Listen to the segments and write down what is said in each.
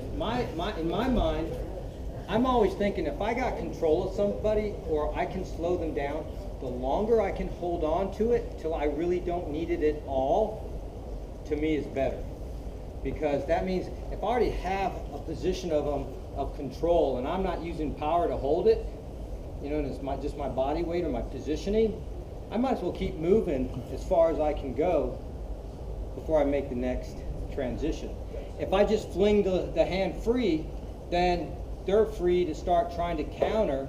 in my mind, I'm always thinking if I got control of somebody or I can slow them down, the longer I can hold on to it till I really don't need it at all, to me is better. Because that means if I already have a position of control and I'm not using power to hold it, you know, and it's just my body weight or my positioning, I might as well keep moving as far as I can go before I make the next transition. If I just fling the hand free, then they're free to start trying to counter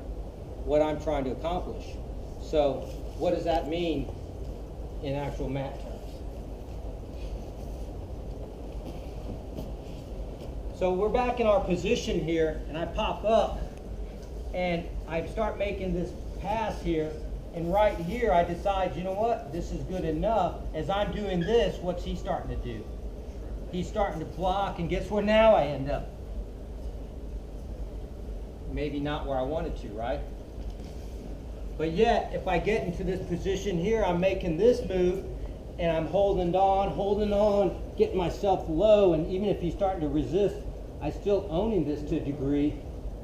what I'm trying to accomplish. So what does that mean in actual mat terms? So we're back in our position here, and I pop up and I start making this pass here, and right here I decide, you know what, this is good enough. As I'm doing this, what's he starting to do? He's starting to block, and guess where now I end up? Maybe not where I wanted to, right? But yet, if I get into this position here, I'm making this move, and I'm holding on, getting myself low, and even if he's starting to resist, I'm still owning this to a degree.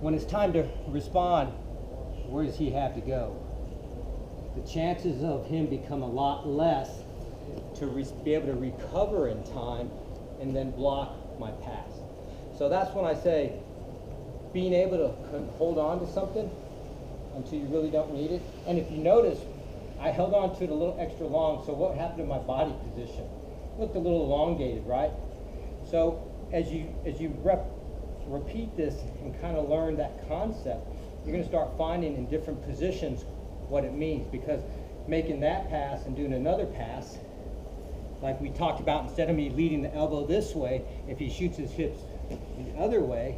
When it's time to respond, where does he have to go? The chances of him become a lot less to be able to recover in time and then block my pass. So that's when I say being able to hold on to something until you really don't need it. And if you notice, I held on to it a little extra long, so what happened to my body position? It looked a little elongated, right? So as you repeat this and kind of learn that concept, you're going to start finding in different positions what it means, because making that pass and doing another pass, like we talked about, instead of me leading the elbow this way, if he shoots his hips the other way,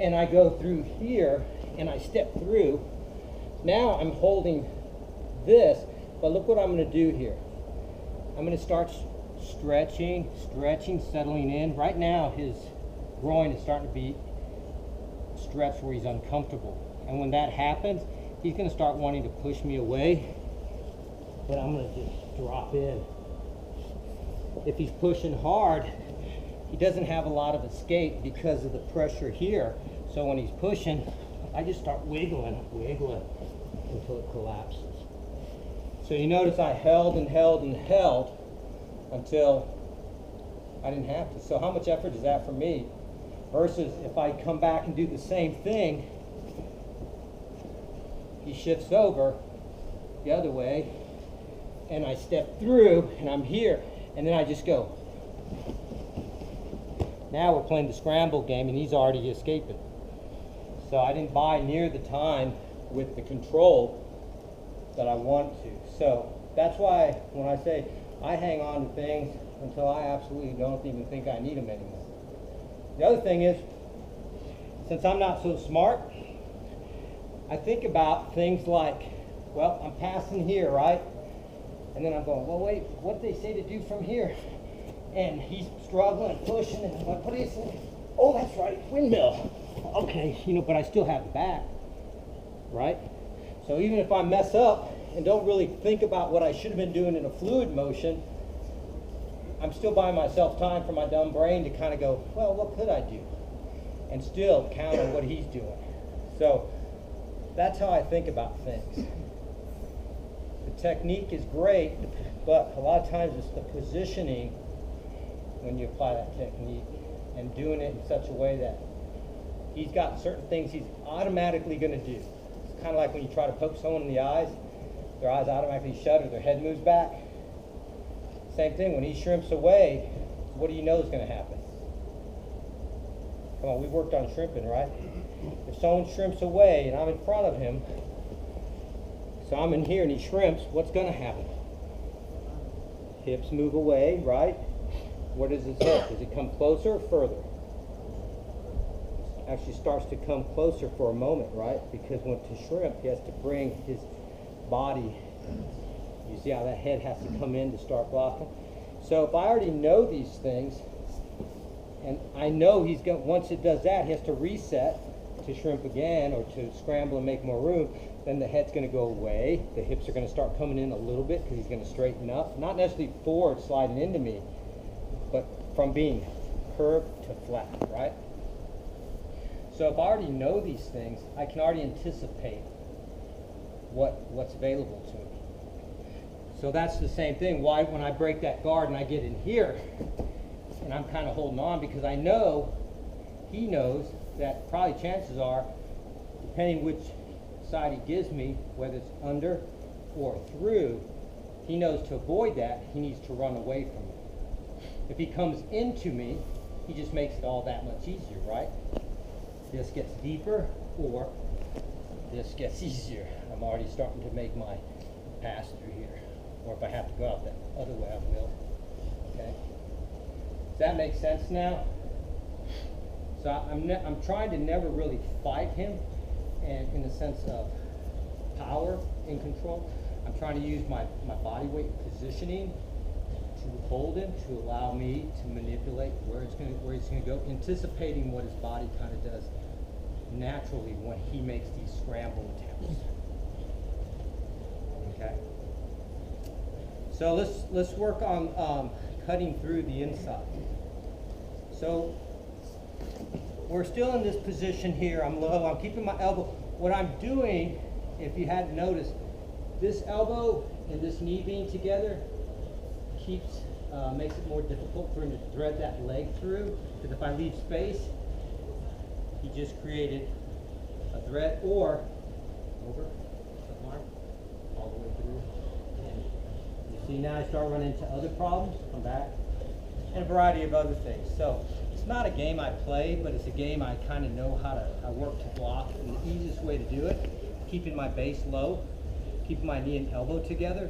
and I go through here and I step through, now I'm holding this, but look what I'm going to do here. I'm going to start stretching, settling in. Right now his groin is starting to be stretched where he's uncomfortable. And when that happens, he's going to start wanting to push me away, but I'm going to just drop in. If he's pushing hard, he doesn't have a lot of escape because of the pressure here. So when he's pushing, I just start wiggling until it collapses. So you notice I held until I didn't have to. So how much effort is that for me? Versus if I come back and do the same thing, he shifts over the other way, and I step through, and I'm here, and then I just go. Now we're playing the scramble game, and he's already escaping. So I didn't buy near the time with the control that I want to. So that's why when I say I hang on to things until I absolutely don't even think I need them anymore. The other thing is, since I'm not so smart, I think about things like, well, I'm passing here, right? And then I'm going, well, wait, what do they say to do from here? And he's struggling, pushing, and I'm like, what do you say? Oh, that's right, windmill. Okay, you know, but I still have the back, right? So even if I mess up and don't really think about what I should have been doing in a fluid motion, I'm still buying myself time for my dumb brain to kind of go, well, what could I do? And still counter what he's doing. So that's how I think about things. The technique is great, but a lot of times it's the positioning when you apply that technique and doing it in such a way that he's got certain things he's automatically going to do. It's kind of like when you try to poke someone in the eyes, their eyes automatically shut or their head moves back. Same thing, when he shrimps away, what do you know is going to happen? Come on, we worked on shrimping, right? If someone shrimps away and I'm in front of him, so I'm in here and he shrimps, what's going to happen? Hips move away, right? Where does his hip? Does it come closer or further? Actually starts to come closer for a moment, right? Because when to shrimp, he has to bring his body. You see how that head has to come in to start blocking? So if I already know these things, and I know he's going, once it does that, he has to reset to shrimp again or to scramble and make more room, then the head's going to go away. The hips are going to start coming in a little bit because he's going to straighten up. Not necessarily forward sliding into me, but from being curved to flat, right? So if I already know these things, I can already anticipate what's available to me. So that's the same thing. Why, when I break that guard and I get in here, and I'm kind of holding on because I know he knows that probably chances are, depending which side he gives me, whether it's under or through, he knows to avoid that, he needs to run away from it. If he comes into me, he just makes it all that much easier, right? This gets deeper or this gets easier. I'm already starting to make my pass through here. Or if I have to go out that other way, I will. Okay? Does that make sense now? So I'm trying to never really fight him, and in the sense of power and control. I'm trying to use my body weight positioning to hold him, to allow me to manipulate where he's going to go, anticipating what his body kind of does naturally when he makes these scramble attempts. Okay. So let's work on cutting through the inside. So we're still in this position here. I'm low. I'm keeping my elbow. What I'm doing, if you hadn't noticed, this elbow and this knee being together makes it more difficult for him to thread that leg through. Because if I leave space, he just created a thread, or over, all the way through. And you see now I start running into other problems. Come back, and a variety of other things. So it's not a game I play, but it's a game I kind of know how to work to block. And the easiest way to do it, keeping my base low, keeping my knee and elbow together,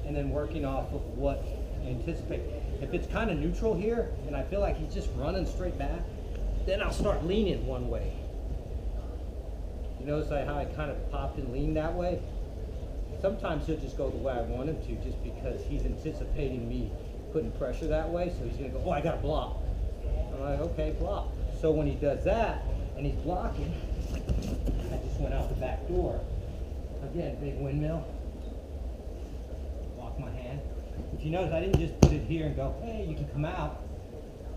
and then working off of what I anticipate. If it's kind of neutral here, and I feel like he's just running straight back, then I'll start leaning one way. You notice how I kind of popped and leaned that way? Sometimes he'll just go the way I want him to, just because he's anticipating me putting pressure that way, so he's going to go, oh, I got to block. I'm like, okay, block. So when he does that, and he's blocking, I just went out the back door. Again, big windmill. Walk my hand. If you notice, I didn't just put it here and go, hey, you can come out.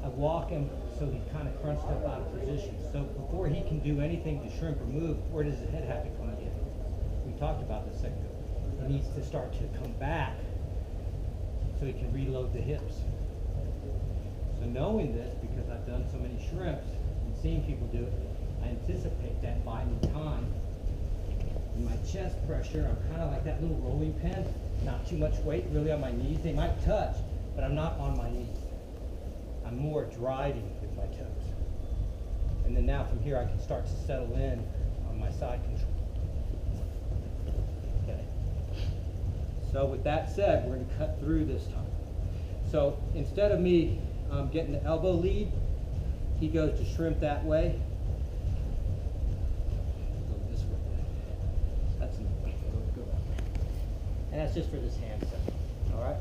I walk him so he's kind of crunched up out of position. So before he can do anything to shrimp or move, where does his head have to come in? We talked about this a second ago. He needs to start to come back so he can reload the hips. So knowing this, because I've done so many shrimps and seen people do it, I anticipate that buying time. In my chest pressure, I'm kind of like that little rolling pin, not too much weight really on my knees. They might touch, but I'm not on my knees. I'm more driving with my toes. And then now from here I can start to settle in on my side control. Okay. So with that said, we're going to cut through this time. So instead of me getting the elbow lead, he goes to shrimp that way. Go this way. That's enough. Go that way. And that's just for this hand set. All right.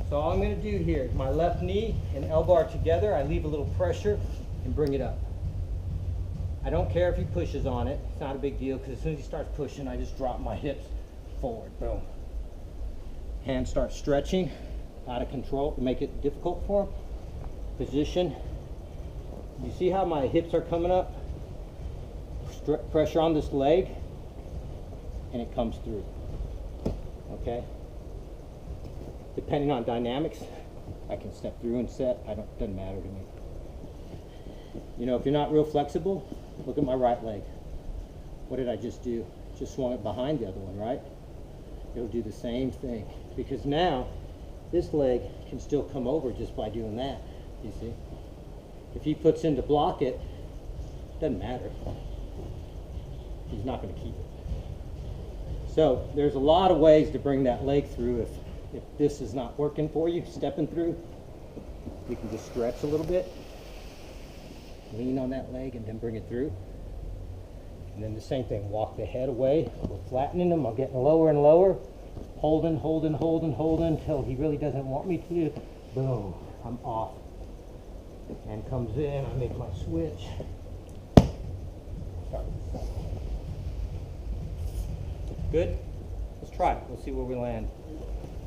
So all I'm going to do here, my left knee and elbow are together. I leave a little pressure and bring it up. I don't care if he pushes on it. It's not a big deal, because as soon as he starts pushing, I just drop my hips forward. Boom. Hand starts stretching out of control to make it difficult for him. Position. You see how my hips are coming up? Pressure on this leg, and it comes through. Okay? Depending on dynamics, I can step through and set. Doesn't matter to me. You know, if you're not real flexible, look at my right leg. What did I just do? Just swung it behind the other one, right? It'll do the same thing, because now this leg can still come over just by doing that, you see? If he puts in to block it, doesn't matter. He's not going to keep it. So there's a lot of ways to bring that leg through. If this is not working for you, stepping through, you can just stretch a little bit, lean on that leg, and then bring it through. And then the same thing, walk the head away. We're flattening him. I'm getting lower and lower, holding until he really doesn't want me to. Boom, I'm off. And comes in, I make my switch. Start with this side. Good? Let's try it. We'll see where we land.